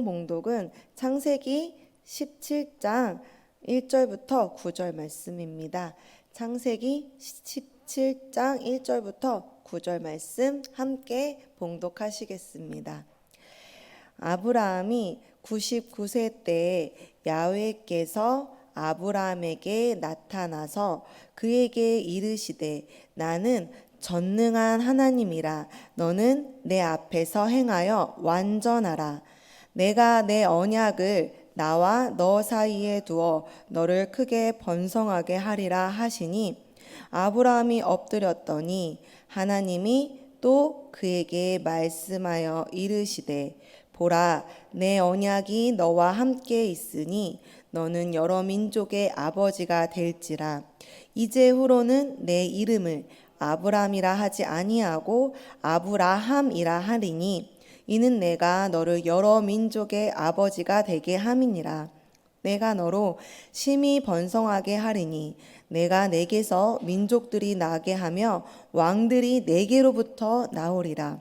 성경 봉독은 창세기 17장 1절부터 9절 말씀입니다. 창세기 17장 1절부터 9절 말씀 함께 봉독하시겠습니다. 아브라함이 99세 때에 야훼께서 아브라함에게 나타나서 그에게 이르시되 나는 전능한 하나님이라. 너는 내 앞에서 행하여 완전하라. 내가 내 언약을 나와 너 사이에 두어 너를 크게 번성하게 하리라 하시니 아브라함이 엎드렸더니 하나님이 또 그에게 말씀하여 이르시되 보라, 내 언약이 너와 함께 있으니 너는 여러 민족의 아버지가 될지라. 이제후로는 내 이름을 아브람이라 하지 아니하고 아브라함이라 하리니 이는 내가 너를 여러 민족의 아버지가 되게 함이니라. 내가 너로 심히 번성하게 하리니 내가 내게서 민족들이 나게 하며 왕들이 내게로부터 나오리라.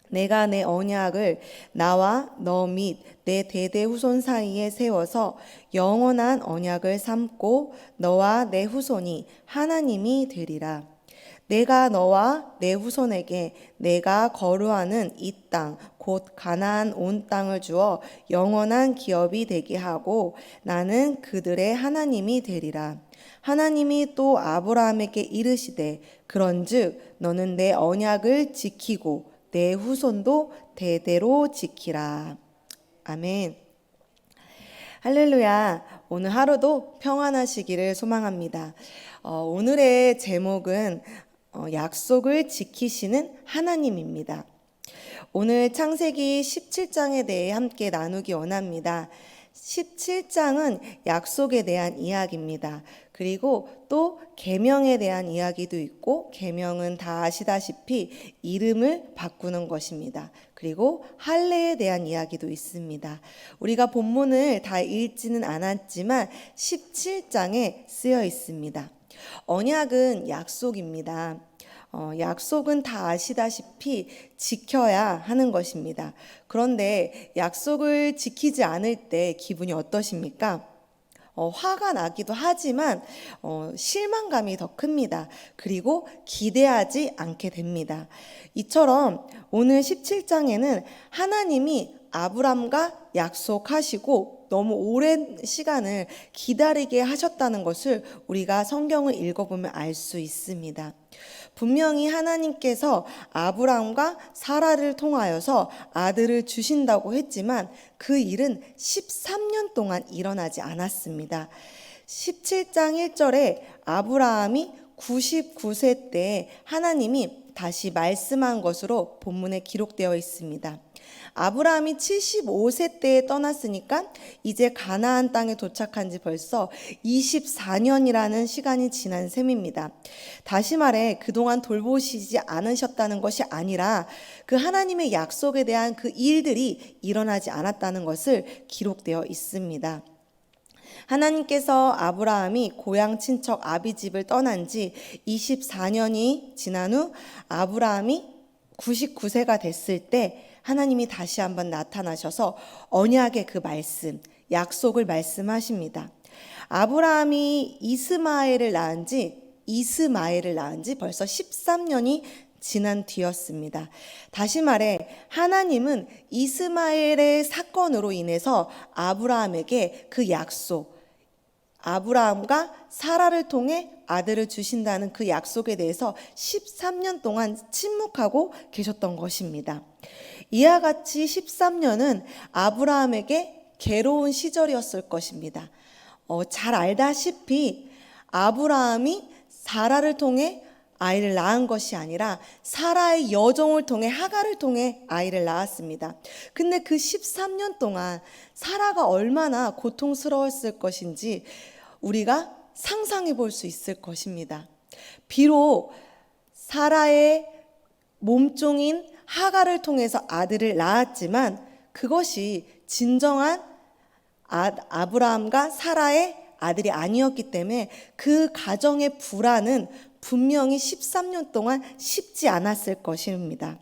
내가 내 언약을 나와 너 및 내 대대 후손 사이에 세워서 영원한 언약을 삼고 너와 내 후손이 하나님이 되리라. 내가 너와 내 후손에게 내가 거류하는 이 땅 곧 가나안 온 땅을 주어 영원한 기업이 되게 하고 나는 그들의 하나님이 되리라. 하나님이 또 아브라함에게 이르시되 그런즉 너는 내 언약을 지키고 내 후손도 대대로 지키라. 아멘. 할렐루야. 오늘 하루도 평안하시기를 소망합니다. 오늘의 제목은 약속을 지키시는 하나님입니다. 오늘 창세기 17장에 대해 함께 나누기 원합니다. 17장은 약속에 대한 이야기입니다. 그리고 또 계명에 대한 이야기도 있고, 계명은 다 아시다시피 이름을 바꾸는 것입니다. 그리고 할례에 대한 이야기도 있습니다. 우리가 본문을 다 읽지는 않았지만 17장에 쓰여 있습니다. 언약은 약속입니다. 약속은 다 아시다시피 지켜야 하는 것입니다. 그런데 약속을 지키지 않을 때 기분이 어떠십니까? 화가 나기도 하지만 실망감이 더 큽니다. 그리고 기대하지 않게 됩니다. 이처럼 오늘 17장에는 하나님이 아브람과 약속하시고 너무 오랜 시간을 기다리게 하셨다는 것을 우리가 성경을 읽어보면 알 수 있습니다. 분명히 하나님께서 아브람과 사라를 통하여서 아들을 주신다고 했지만 그 일은 13년 동안 일어나지 않았습니다. 17장 1절에 아브라함이 99세 때에 하나님이 다시 말씀한 것으로 본문에 기록되어 있습니다. 아브라함이 75세 때에 떠났으니까 이제 가나안 땅에 도착한 지 벌써 24년이라는 시간이 지난 셈입니다. 다시 말해 그동안 돌보시지 않으셨다는 것이 아니라 그 하나님의 약속에 대한 그 일들이 일어나지 않았다는 것을 기록되어 있습니다. 하나님께서 아브라함이 고향 친척 아비집을 떠난 지 24년이 지난 후 아브라함이 99세가 됐을 때 하나님이 다시 한번 나타나셔서 언약의 그 말씀, 약속을 말씀하십니다. 아브라함이 이스마엘을 낳은 지 벌써 13년이 지난 뒤였습니다. 다시 말해 하나님은 이스마엘의 사건으로 인해서 아브라함에게 그 약속, 아브라함과 사라를 통해 아들을 주신다는 그 약속에 대해서 13년 동안 침묵하고 계셨던 것입니다. 이와 같이 13년은 아브라함에게 괴로운 시절이었을 것입니다. 잘 알다시피 아브라함이 사라를 통해 아이를 낳은 것이 아니라 사라의 여종을 통해 하갈을 통해 아이를 낳았습니다. 근데 그 13년 동안 사라가 얼마나 고통스러웠을 것인지 우리가 상상해 볼 수 있을 것입니다. 비록 사라의 몸종인 하갈을 통해서 아들을 낳았지만 그것이 진정한 아브라함과 사라의 아들이 아니었기 때문에 그 가정의 불안은 분명히 13년 동안 쉽지 않았을 것입니다.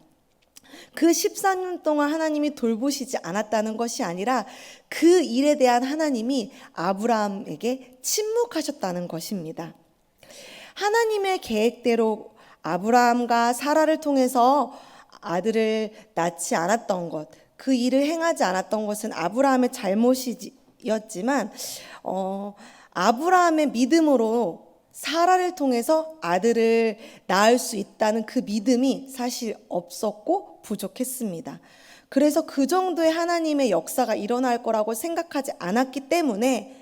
그 13년 동안 하나님이 돌보시지 않았다는 것이 아니라 그 일에 대한 하나님이 아브라함에게 침묵하셨다는 것입니다. 하나님의 계획대로 아브라함과 사라를 통해서 아들을 낳지 않았던 것, 그 일을 행하지 않았던 것은 아브라함의 잘못이었지만 아브라함의 믿음으로 사라를 통해서 아들을 낳을 수 있다는 그 믿음이 사실 없었고 부족했습니다. 그래서 그 정도의 하나님의 역사가 일어날 거라고 생각하지 않았기 때문에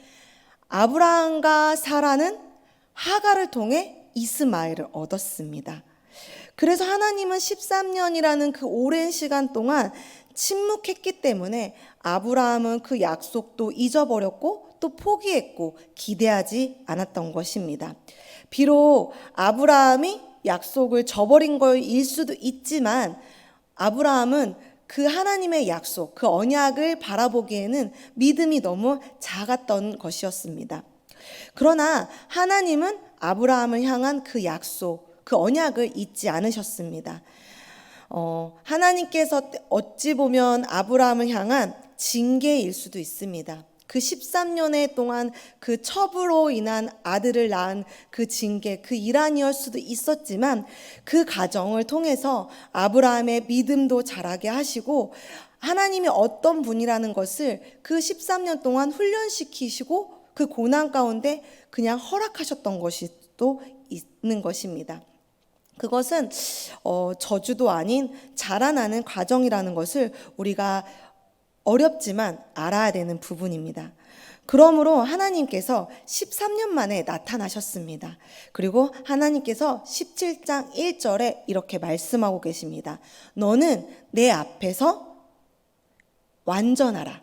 아브라함과 사라는 하갈을 통해 이스마엘을 얻었습니다. 그래서 하나님은 13년이라는 그 오랜 시간 동안 침묵했기 때문에 아브라함은 그 약속도 잊어버렸고 또 포기했고 기대하지 않았던 것입니다. 비록 아브라함이 약속을 저버린 거일 수도 있지만 아브라함은 그 하나님의 약속, 그 언약을 바라보기에는 믿음이 너무 작았던 것이었습니다. 그러나 하나님은 아브라함을 향한 그 약속, 그 언약을 잊지 않으셨습니다. 하나님께서 어찌 보면 아브라함을 향한 징계일 수도 있습니다. 그 13년의 동안 그 첩으로 인한 아들을 낳은 그 징계, 그 일환이었을 수도 있었지만 그 과정을 통해서 아브라함의 믿음도 자라게 하시고 하나님이 어떤 분이라는 것을 그 13년 동안 훈련시키시고 그 고난 가운데 그냥 허락하셨던 것이 또 있는 것입니다. 그것은 저주도 아닌 자라나는 과정이라는 것을 우리가 어렵지만 알아야 되는 부분입니다. 그러므로 하나님께서 13년 만에 나타나셨습니다. 그리고 하나님께서 17장 1절에 이렇게 말씀하고 계십니다. 너는 내 앞에서 완전하라.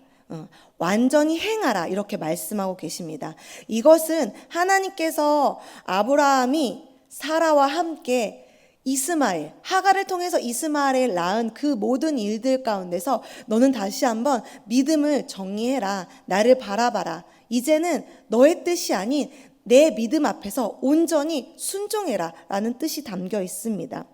완전히 행하라. 이렇게 말씀하고 계십니다. 이것은 하나님께서 아브라함이 사라와 함께 이스마엘, 하갈을 통해서 이스마엘을 낳은 그 모든 일들 가운데서 너는 다시 한번 믿음을 정리해라. 나를 바라봐라. 이제는 너의 뜻이 아닌 내 믿음 앞에서 온전히 순종해라 라는 뜻이 담겨 있습니다.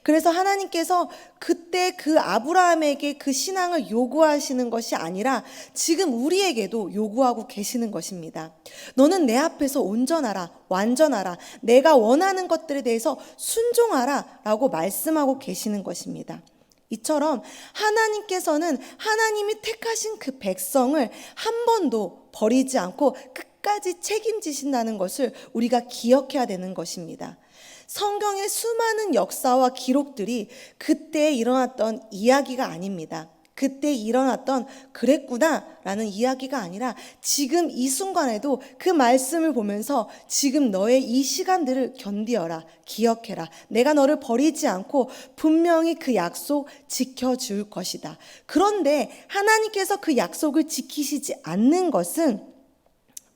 그래서 하나님께서 그때 그 아브라함에게 그 신앙을 요구하시는 것이 아니라 지금 우리에게도 요구하고 계시는 것입니다. 너는 내 앞에서 온전하라, 완전하라, 내가 원하는 것들에 대해서 순종하라 라고 말씀하고 계시는 것입니다. 이처럼 하나님께서는 하나님이 택하신 그 백성을 한 번도 버리지 않고 끝까지 책임지신다는 것을 우리가 기억해야 되는 것입니다. 성경의 수많은 역사와 기록들이 그때 일어났던 이야기가 아닙니다. 그때 일어났던 그랬구나 라는 이야기가 아니라 지금 이 순간에도 그 말씀을 보면서 지금 너의 이 시간들을 견디어라, 기억해라. 내가 너를 버리지 않고 분명히 그 약속 지켜줄 것이다. 그런데 하나님께서 그 약속을 지키시지 않는 것은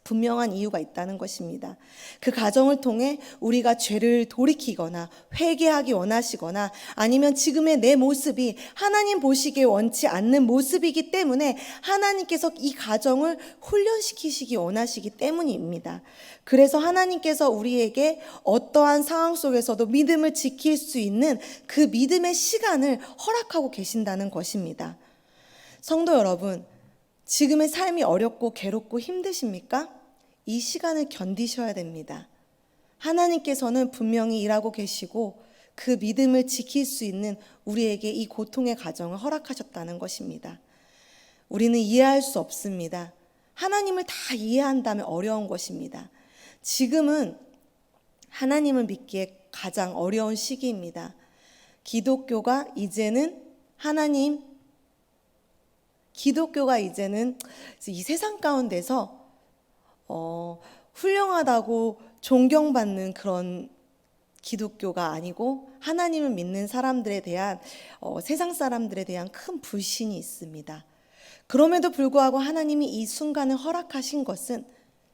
분명한 이유가 있다는 것입니다. 그 과정을 통해 우리가 죄를 돌이키거나 회개하기 원하시거나 아니면 지금의 내 모습이 하나님 보시기에 원치 않는 모습이기 때문에 하나님께서 이 과정을 훈련시키시기 원하시기 때문입니다. 그래서 하나님께서 우리에게 어떠한 상황 속에서도 믿음을 지킬 수 있는 그 믿음의 시간을 허락하고 계신다는 것입니다. 성도 여러분, 지금의 삶이 어렵고 괴롭고 힘드십니까? 이 시간을 견디셔야 됩니다. 하나님께서는 분명히 일하고 계시고 그 믿음을 지킬 수 있는 우리에게 이 고통의 과정을 허락하셨다는 것입니다. 우리는 이해할 수 없습니다. 하나님을 다 이해한다면 어려운 것입니다. 지금은 하나님을 믿기에 가장 어려운 시기입니다. 기독교가 이제는 이 세상 가운데서 훌륭하다고 존경받는 그런 기독교가 아니고 하나님을 믿는 사람들에 대한 세상 사람들에 대한 큰 불신이 있습니다. 그럼에도 불구하고 하나님이 이 순간을 허락하신 것은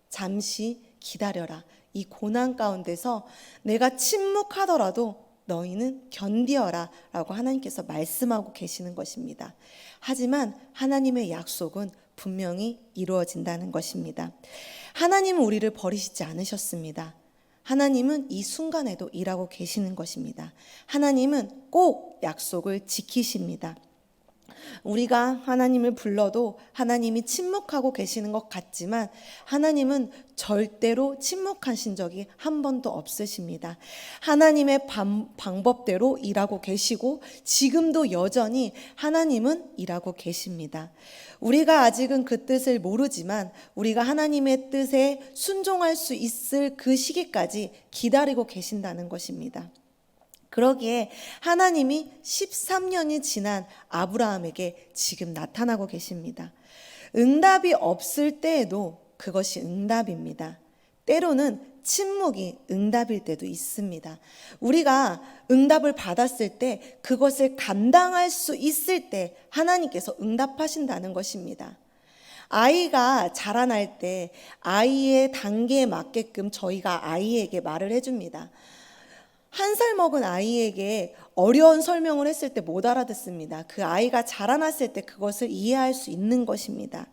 잠시 기다려라. 이 고난 가운데서 내가 침묵하더라도 너희는 견디어라 라고 하나님께서 말씀하고 계시는 것입니다. 하지만 하나님의 약속은 분명히 이루어진다는 것입니다. 하나님은 우리를 버리시지 않으셨습니다. 하나님은 이 순간에도 일하고 계시는 것입니다. 하나님은 꼭 약속을 지키십니다. 우리가 하나님을 불러도 하나님이 침묵하고 계시는 것 같지만 하나님은 절대로 침묵하신 적이 한 번도 없으십니다. 하나님의 방법대로 일하고 계시고 지금도 여전히 하나님은 일하고 계십니다. 우리가 아직은 그 뜻을 모르지만 우리가 하나님의 뜻에 순종할 수 있을 그 시기까지 기다리고 계신다는 것입니다. 그러기에 하나님이 13년이 지난 아브라함에게 지금 나타나고 계십니다. 응답이 없을 때에도 그것이 응답입니다. 때로는 침묵이 응답일 때도 있습니다. 우리가 응답을 받았을 때 그것을 감당할 수 있을 때 하나님께서 응답하신다는 것입니다. 아이가 자라날 때 아이의 단계에 맞게끔 저희가 아이에게 말을 해줍니다. 1살 먹은 아이에게 어려운 설명을 했을 때 못 알아듣습니다. 그 아이가 자라났을 때 그것을 이해할 수 있는 것입니다.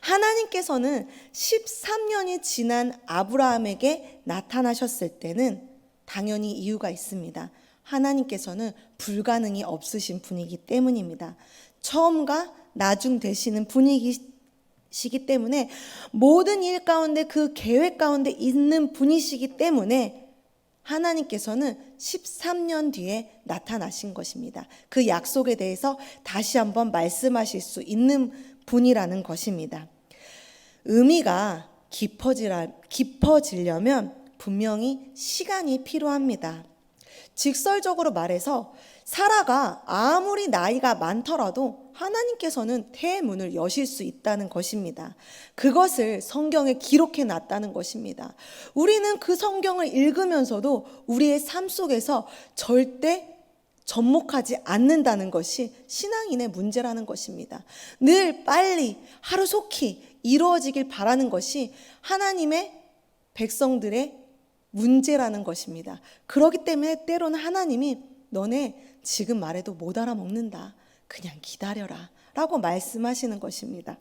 하나님께서는 13년이 지난 아브라함에게 나타나셨을 때는 당연히 이유가 있습니다. 하나님께서는 불가능이 없으신 분이기 때문입니다. 처음과 나중 되시는 분이시기 때문에 모든 일 가운데 그 계획 가운데 있는 분이시기 때문에 하나님께서는 13년 뒤에 나타나신 것입니다. 그 약속에 대해서 다시 한번 말씀하실 수 있는 분이라는 것입니다. 의미가 깊어지려면 분명히 시간이 필요합니다. 직설적으로 말해서 사라가 아무리 나이가 많더라도 하나님께서는 태문을 여실 수 있다는 것입니다. 그것을 성경에 기록해 놨다는 것입니다. 우리는 그 성경을 읽으면서도 우리의 삶 속에서 절대 접목하지 않는다는 것이 신앙인의 문제라는 것입니다. 늘 빨리 하루속히 이루어지길 바라는 것이 하나님의 백성들의 문제라는 것입니다. 그렇기 때문에 때로는 하나님이 너네 지금 말해도 못 알아먹는다. 그냥 기다려라 라고 말씀하시는 것입니다.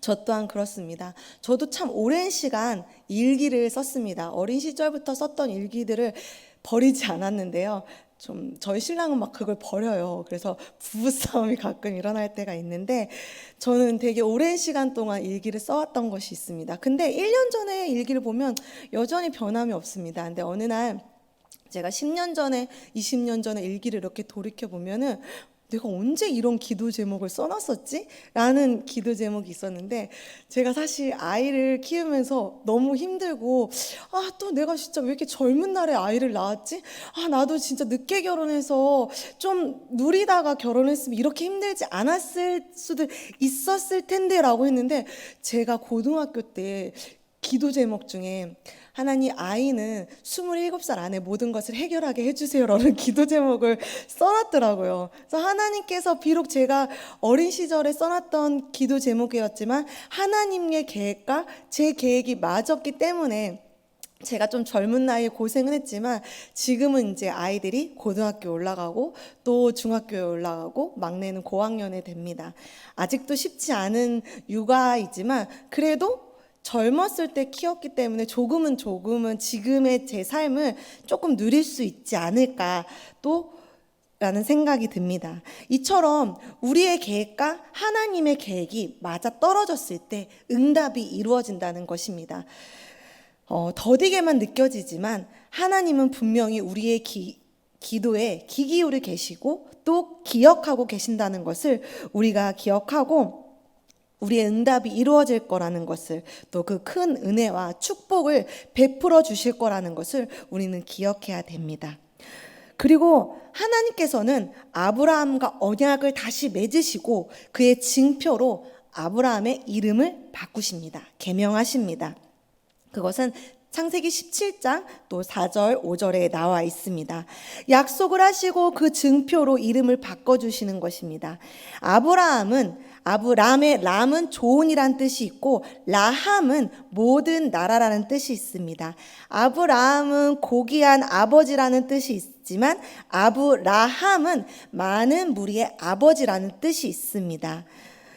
저 또한 그렇습니다. 저도 참 오랜 시간 일기를 썼습니다. 어린 시절부터 썼던 일기들을 버리지 않았는데요. 좀 저희 신랑은 막 그걸 버려요. 그래서 부부싸움이 가끔 일어날 때가 있는데 저는 되게 오랜 시간 동안 일기를 써왔던 것이 있습니다. 근데 1년 전에 일기를 보면 여전히 변함이 없습니다. 근데 어느 날 제가 10년 전에 20년 전에 일기를 이렇게 돌이켜 보면은 내가 언제 이런 기도 제목을 써놨었지? 라는 기도 제목이 있었는데 제가 사실 아이를 키우면서 너무 힘들고 또 내가 진짜 왜 이렇게 젊은 날에 아이를 낳았지? 나도 진짜 늦게 결혼해서 좀 누리다가 결혼했으면 이렇게 힘들지 않았을 수도 있었을 텐데 라고 했는데 제가 고등학교 때 기도 제목 중에 하나님 아이는 27살 안에 모든 것을 해결하게 해주세요라는 기도 제목을 써놨더라고요. 그래서 하나님께서 비록 제가 어린 시절에 써놨던 기도 제목이었지만 하나님의 계획과 제 계획이 맞았기 때문에 제가 좀 젊은 나이에 고생은 했지만 지금은 이제 아이들이 고등학교 올라가고 또 중학교에 올라가고 막내는 고학년에 됩니다. 아직도 쉽지 않은 육아이지만 그래도 젊었을 때 키웠기 때문에 조금은 지금의 제 삶을 조금 누릴 수 있지 않을까 또 라는 생각이 듭니다. 이처럼 우리의 계획과 하나님의 계획이 맞아 떨어졌을 때 응답이 이루어진다는 것입니다. 더디게만 느껴지지만 하나님은 분명히 우리의 기도에 귀 기울여 계시고 또 기억하고 계신다는 것을 우리가 기억하고 우리의 응답이 이루어질 거라는 것을 또 그 큰 은혜와 축복을 베풀어 주실 거라는 것을 우리는 기억해야 됩니다. 그리고 하나님께서는 아브라함과 언약을 다시 맺으시고 그의 징표로 아브라함의 이름을 바꾸십니다. 계명하십니다. 그것은 창세기 17장 또 4절 5절에 나와 있습니다. 약속을 하시고 그 증표로 이름을 바꿔주시는 것입니다. 아브람의 람은 좋은이란 뜻이 있고 라함은 모든 나라라는 뜻이 있습니다. 아브라함은 고귀한 아버지라는 뜻이 있지만 아브라함은 많은 무리의 아버지라는 뜻이 있습니다.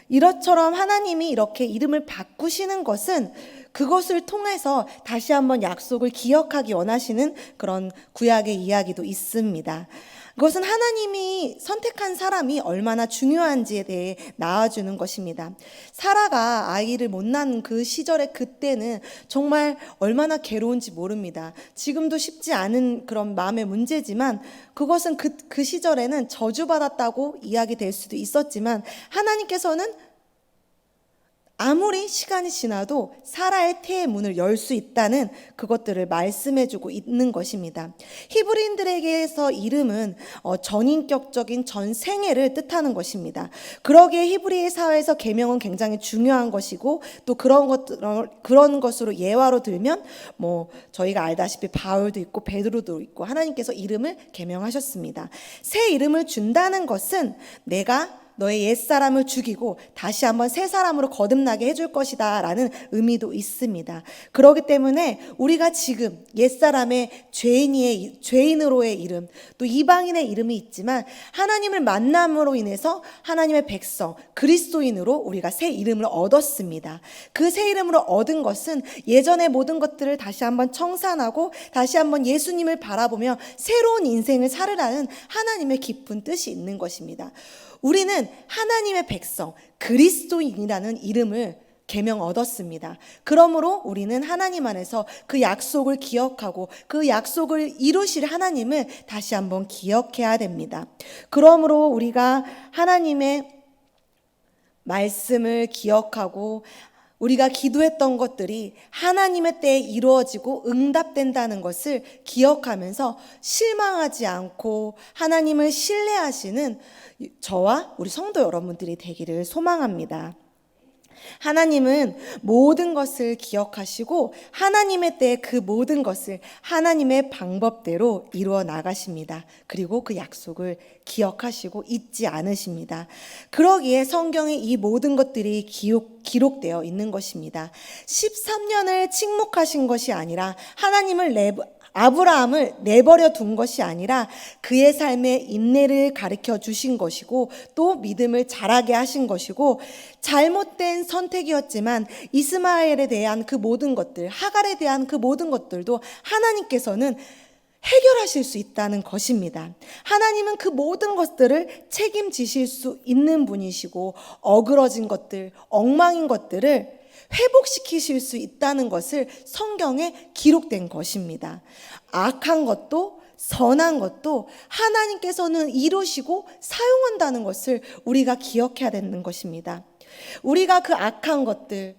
이것처럼 하나님이 이렇게 이름을 바꾸시는 것은 그것을 통해서 다시 한번 약속을 기억하기 원하시는 그런 구약의 이야기도 있습니다. 그것은 하나님이 선택한 사람이 얼마나 중요한지에 대해 나와주는 것입니다. 사라가 아이를 못 낳은 그 시절에 그때는 정말 얼마나 괴로운지 모릅니다. 지금도 쉽지 않은 그런 마음의 문제지만 그것은 그 시절에는 저주받았다고 이야기될 수도 있었지만 하나님께서는 아무리 시간이 지나도 사라의 태의 문을 열 수 있다는 그것들을 말씀해주고 있는 것입니다. 히브리인들에게서 이름은 전인격적인 전생애를 뜻하는 것입니다. 그러기에 히브리 사회에서 계명은 굉장히 중요한 것이고 또 그런 것으로 예화로 들면 저희가 알다시피 바울도 있고 베드로도 있고 하나님께서 이름을 계명하셨습니다. 새 이름을 준다는 것은 내가 너의 옛사람을 죽이고 다시 한번 새 사람으로 거듭나게 해줄 것이다 라는 의미도 있습니다. 그렇기 때문에 우리가 지금 옛사람의 죄인으로의 이름, 또 이방인의 이름이 있지만 하나님을 만남으로 인해서 하나님의 백성, 그리스도인으로 우리가 새 이름을 얻었습니다. 그 새 이름으로 얻은 것은 예전의 모든 것들을 다시 한번 청산하고 다시 한번 예수님을 바라보며 새로운 인생을 살으라는 하나님의 깊은 뜻이 있는 것입니다. 우리는 하나님의 백성, 그리스도인이라는 이름을 계명 얻었습니다. 그러므로 우리는 하나님 안에서 그 약속을 기억하고 그 약속을 이루실 하나님을 다시 한번 기억해야 됩니다. 그러므로 우리가 하나님의 말씀을 기억하고 우리가 기도했던 것들이 하나님의 때에 이루어지고 응답된다는 것을 기억하면서 실망하지 않고 하나님을 신뢰하시는 저와 우리 성도 여러분들이 되기를 소망합니다. 하나님은 모든 것을 기억하시고 하나님의 때에 그 모든 것을 하나님의 방법대로 이루어 나가십니다. 그리고 그 약속을 기억하시고 잊지 않으십니다. 그러기에 성경에 이 모든 것들이 기록되어 있는 것입니다. 13년을 침묵하신 것이 아니라 아브라함을 내버려 둔 것이 아니라 그의 삶의 인내를 가르쳐 주신 것이고 또 믿음을 자라게 하신 것이고 잘못된 선택이었지만 이스마엘에 대한 그 모든 것들, 하갈에 대한 그 모든 것들도 하나님께서는 해결하실 수 있다는 것입니다. 하나님은 그 모든 것들을 책임지실 수 있는 분이시고 어그러진 것들, 엉망인 것들을 회복시키실 수 있다는 것을 성경에 기록된 것입니다. 악한 것도 선한 것도 하나님께서는 이루시고 사용한다는 것을 우리가 기억해야 되는 것입니다. 우리가 그 악한 것들을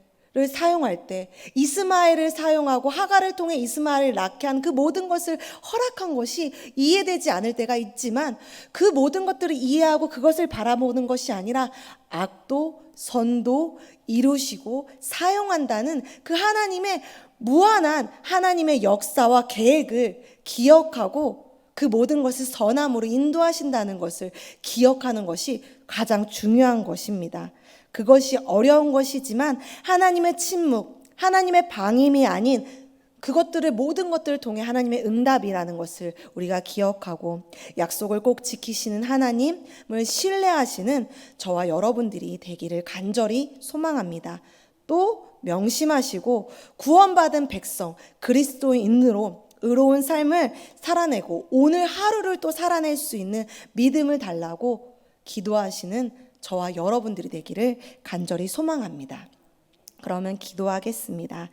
사용할 때 이스마엘을 사용하고 하갈을 통해 이스마엘을 낳게 한 그 모든 것을 허락한 것이 이해되지 않을 때가 있지만 그 모든 것들을 이해하고 그것을 바라보는 것이 아니라 악도 선도 이루시고 사용한다는 그 하나님의 무한한 하나님의 역사와 계획을 기억하고 그 모든 것을 선함으로 인도하신다는 것을 기억하는 것이 가장 중요한 것입니다. 그것이 어려운 것이지만 하나님의 침묵, 하나님의 방임이 아닌 그것들을 모든 것들을 통해 하나님의 응답이라는 것을 우리가 기억하고 약속을 꼭 지키시는 하나님을 신뢰하시는 저와 여러분들이 되기를 간절히 소망합니다. 또 명심하시고 구원받은 백성 그리스도인으로 의로운 삶을 살아내고 오늘 하루를 또 살아낼 수 있는 믿음을 달라고 기도하시는 저와 여러분들이 되기를 간절히 소망합니다. 그러면 기도하겠습니다.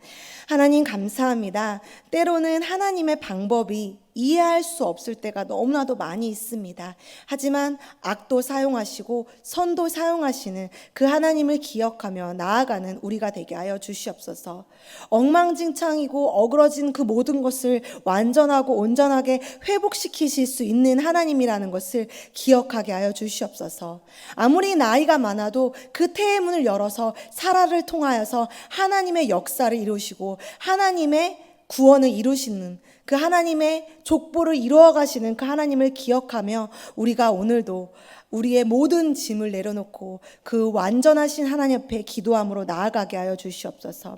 하나님 감사합니다. 때로는 하나님의 방법이 이해할 수 없을 때가 너무나도 많이 있습니다. 하지만 악도 사용하시고 선도 사용하시는 그 하나님을 기억하며 나아가는 우리가 되게 하여 주시옵소서. 엉망진창이고 어그러진 그 모든 것을 완전하고 온전하게 회복시키실 수 있는 하나님이라는 것을 기억하게 하여 주시옵소서. 아무리 나이가 많아도 그 태의 문을 열어서 사라를 통하여서 하나님의 역사를 이루시고 하나님의 구원을 이루시는 그 하나님의 족보를 이루어 가시는 그 하나님을 기억하며 우리가 오늘도 우리의 모든 짐을 내려놓고 그 완전하신 하나님 앞에 기도함으로 나아가게 하여 주시옵소서.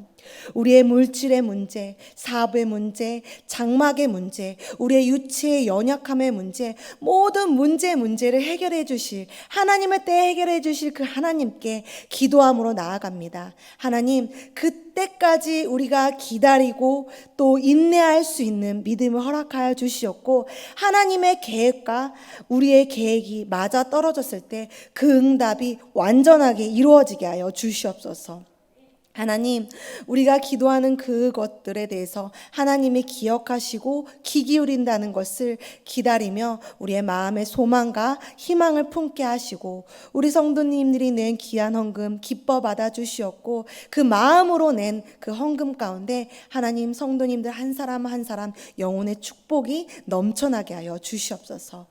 우리의 물질의 문제, 사업의 문제, 장막의 문제, 우리의 유치의 연약함의 문제, 모든 문제를 해결해 주실, 하나님의 때에 해결해 주실 그 하나님께 기도함으로 나아갑니다. 하나님, 그때까지 우리가 기다리고 또 인내할 수 있는 믿음을 허락하여 주시옵고, 하나님의 계획과 우리의 계획이 맞아 떨어졌을 때 그 응답이 완전하게 이루어지게 하여 주시옵소서. 하나님, 우리가 기도하는 그것들에 대해서 하나님이 기억하시고 귀 기울인다는 것을 기다리며 우리의 마음의 소망과 희망을 품게 하시고, 우리 성도님들이 낸 귀한 헌금 기뻐 받아 주시옵고, 그 마음으로 낸 그 헌금 가운데 하나님 성도님들 한 사람 한 사람 영혼의 축복이 넘쳐나게 하여 주시옵소서.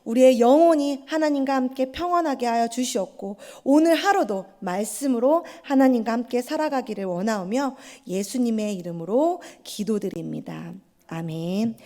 우리의 영혼이 하나님과 함께 평안하게 하여 주시옵고, 오늘 하루도 말씀으로 하나님과 함께 살아가기를 원하오며 예수님의 이름으로 기도드립니다. 아멘.